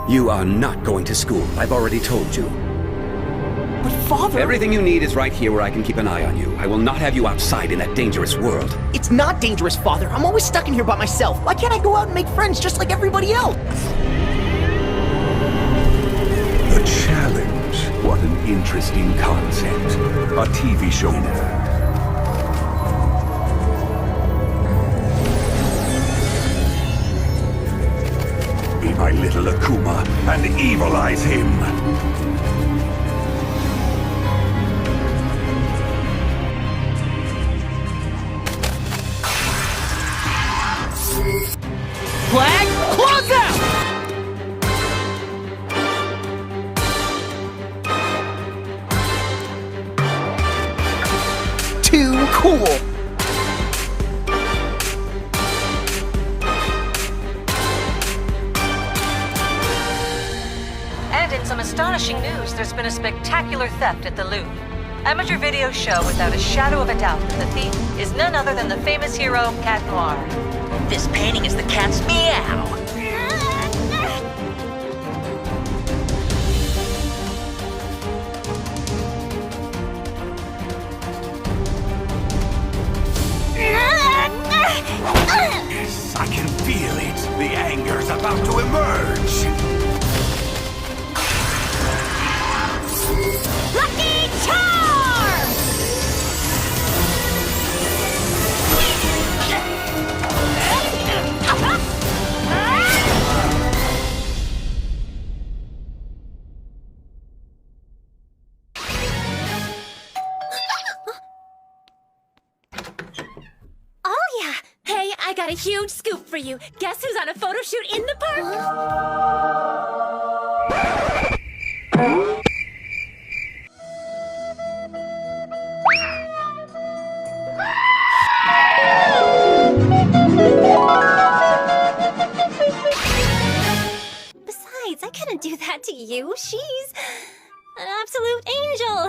You are not going to school. I've already told you. But Father... Everything you need is right here where I can keep an eye on you. I will not have you outside in that dangerous world. It's not dangerous, Father. I'm always stuck in here by myself. Why can't I go out and make friends just like everybody else? The challenge. What an interesting concept. A TV show. Be my little Akuma and evilize him. Flag, close out! Too cool! And in some astonishing news, there's been a spectacular theft at the Louvre. Amateur videos show without a shadow of a doubt that the thief is none other than the famous hero, Cat Noir. This painting is the cat's meow. Yes, I can feel it. The anger's about to emerge. Lucky Charm! Oh yeah! Hey, I got a huge scoop for you. Guess who's on a photo shoot in the park? Besides, I couldn't do that to you. She's an absolute angel.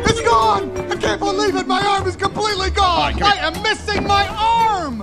It's gone! I can't believe it! My arm is completely gone! I am missing my arm!